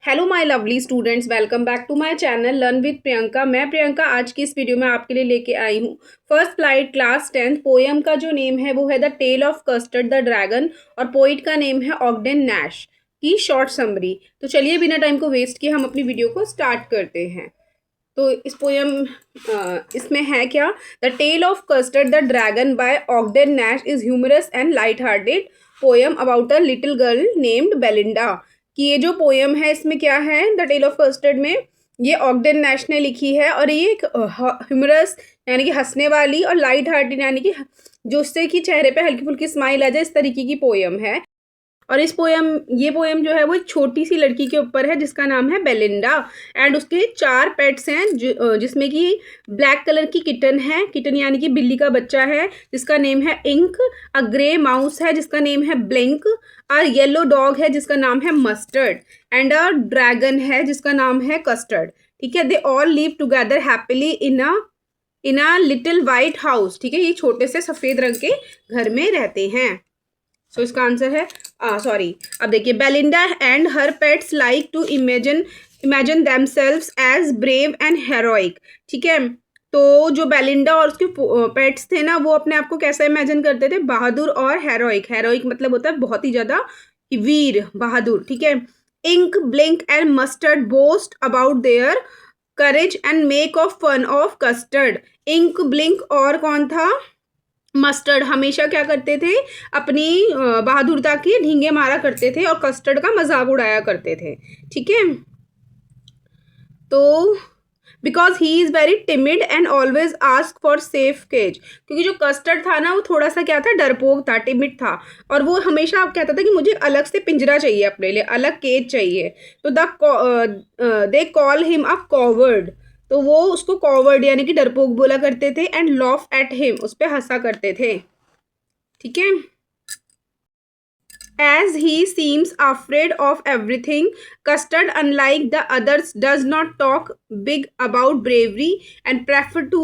Hello my lovely students, welcome back to my channel learn with Priyanka. मैं प्रियंका आज की इस वीडियो में आपके लिए लेके आई हूँ first flight class 10th poem का जो नेम है वो है the tale of Custard the dragon और पोइट का नेम है ऑगडेन नैश की शॉर्ट समरी। तो चलिए बिना टाइम को वेस्ट किए हम अपनी वीडियो को स्टार्ट करते हैं। तो इस पोएम इसमें है क्या, the tale of Custard the dragon by Ogden Nash is humorous and light hearted poem about a little girl named Belinda. कि ये जो पोएम है इसमें क्या है, द टेल ऑफ कस्टर्ड में ये ऑगडेन नैश ने लिखी है और ये एक ह्यूमरस यानी कि हंसने वाली और लाइट हार्टेड यानी कि जो उससे कि चेहरे पे हल्की फुल्की स्माइल आ जाए इस तरीके की पोएम है। और ये पोएम जो है वो एक छोटी सी लड़की के ऊपर है जिसका नाम है बेलिंडा एंड उसके 4 पेट्स हैं जिसमें कि ब्लैक कलर की किटन है, किटन यानी कि बिल्ली का बच्चा है जिसका नेम है इंक, अ ग्रे माउस है जिसका नेम है ब्लिंक, अ येलो डॉग है जिसका नाम है मस्टर्ड एंड अ ड्रैगन है जिसका नाम है कस्टर्ड। ठीक है, they all live together happily in a little white house. ठीक है, ये छोटे से सफ़ेद रंग के घर में रहते हैं। सो इसका आंसर है अब देखिए, Belinda and her pets like to imagine themselves as brave and heroic. ठीक है, तो जो बेलिंडा और उसके पेट्स थे ना वो अपने आप को कैसा इमेजिन करते थे, बहादुर और हेरोइक। हेरोइक मतलब होता है बहुत ही ज्यादा वीर, बहादुर। ठीक है, Ink, Blink and Mustard boast about their courage and make of fun of Custard. Ink, Blink और कौन था, मस्टर्ड हमेशा क्या करते थे, अपनी बहादुरता की ढींगे मारा करते थे और कस्टर्ड का मजाक उड़ाया करते थे। ठीक है, तो because he is very timid and always ask for safe cage, क्योंकि जो कस्टर्ड था ना वो थोड़ा सा क्या था, डरपोक था, टिमिड था और वो हमेशा आप कहता था कि मुझे अलग से पिंजरा चाहिए, अपने लिए अलग केज चाहिए। तो they call him a coward, तो वो उसको कॉवर्ड यानी कि डरपोक बोला करते थे एंड लॉफ एट हिम, उस पर हंसा करते थे। ठीक है, as he seems afraid of everything, Custard, unlike the others, does not talk big about bravery and prefer to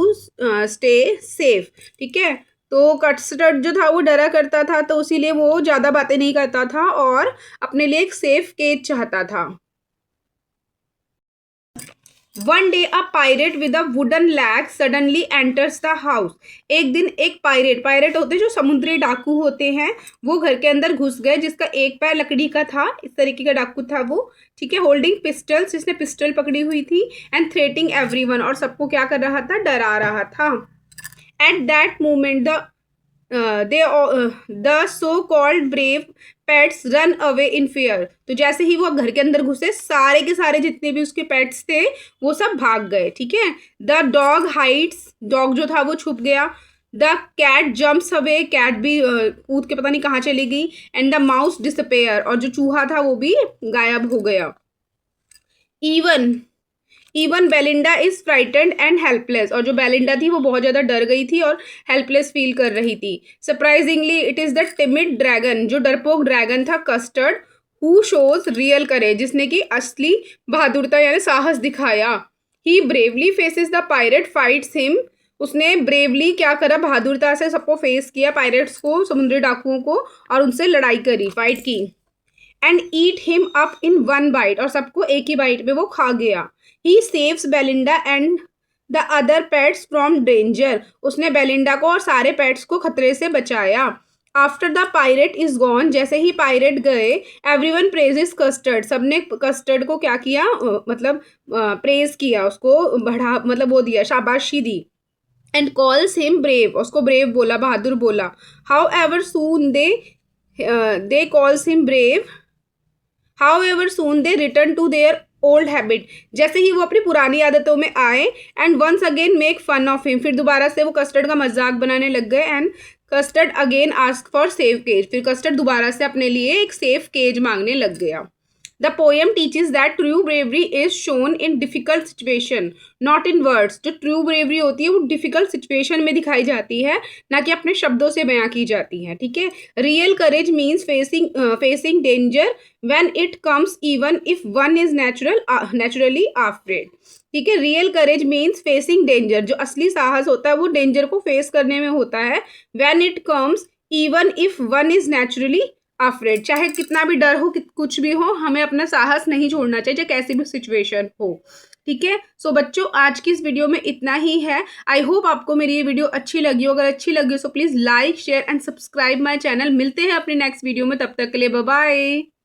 stay safe. ठीक है, तो कस्टर्ड जो था वो डरा करता था तो इसीलिए वो ज़्यादा बातें नहीं करता था और अपने लिए एक सेफ केज चाहता था। One day a pirate with a wooden lag suddenly enters the house. एक दिन एक पायरेट होते जो समुद्री डाकू होते हैं, वो घर के अंदर घुस गए जिसका एक पैर लकड़ी का था, इस तरीके का डाकू था वो। ठीक है, होल्डिंग पिस्टल्स, जिसने पिस्टल पकड़ी हुई थी एंड थ्रेटिंग एवरीवन, और सबको क्या कर रहा था, डरा रहा था। At that moment the so called brave pets run away in fair. तो जैसे ही वो घर के अंदर घुसे सारे के सारे जितने भी उसके पेट्स थे वो सब भाग गए। ठीक है, द डॉग हाइड्स, डॉग जो था वो छुप गया। The cat jumps away, cat भी कूद के पता नहीं कहाँ चली गई। एंड द माउस डिसअपेयर, और जो चूहा था वो भी गायब हो गया। Even Belinda is frightened and helpless, और जो बेलिंडा थी वो बहुत ज़्यादा डर गई थी और हेल्पलेस फील कर रही थी। Surprisingly it is the timid dragon, जो डरपोक ड्रैगन था Custard, who shows real courage, जिसने की असली बहादुरता यानी साहस दिखाया। He bravely faces the pirate fights him, उसने ब्रेवली क्या करा, बहादुरता से सबको फेस किया, पायरेट्स को, समुद्री डाकुओं को, और उनसे लड़ाई करी, फाइट की। And eat him up in one byte, और सबको एक ही बाइट में वो खा गया। ही saves Belinda and the other pets from danger, उसने बेलिंडा को और सारे पेट्स को खतरे से बचाया। After the pirate is gone, जैसे ही पायरेट गए, एवरीवन प्रेजेस कस्टर्ड, सबने कस्टर्ड को क्या किया, मतलब प्रेज किया, उसको बढ़ा, मतलब वो दिया, शाबाशी दी। एंड कॉल्स हिम ब्रेव, उसको ब्रेव बोला, बहादुर बोला। How ever soon they calls him brave, However, soon they return to their old habit, जैसे ही वो अपनी पुरानी आदतों में आए, and once again make fun of him, फिर दोबारा से वो कस्टर्ड का मजाक बनाने लग गए। And Custard again ask for safe cage, फिर कस्टर्ड दोबारा से अपने लिए एक सेफ केज मांगने लग गया। The poem teaches that true bravery is shown in difficult situation not in words, जो ट्रू ब्रेवरी होती है वो डिफिकल्ट सिचुएशन में दिखाई जाती है, ना कि अपने शब्दों से बयां की जाती है। ठीक है, real courage means facing danger when it comes even if one is naturally afraid. ठीक है, रियल करेज मीन्स फेसिंग डेंजर, जो असली साहस होता है वो डेंजर को फेस करने में होता है, when it comes even if one is naturally afraid, चाहे कितना भी डर हो, कुछ भी हो, हमें अपना साहस नहीं छोड़ना चाहिए, चाहे कैसी भी सिचुएशन हो। ठीक है, सो बच्चों आज की इस वीडियो में इतना ही है। आई होप आपको मेरी ये वीडियो अच्छी लगी हो। अगर अच्छी लगी हो so please like share and subscribe my channel. मिलते हैं अपने नेक्स्ट वीडियो में, तब तक के लिए बाय बाय।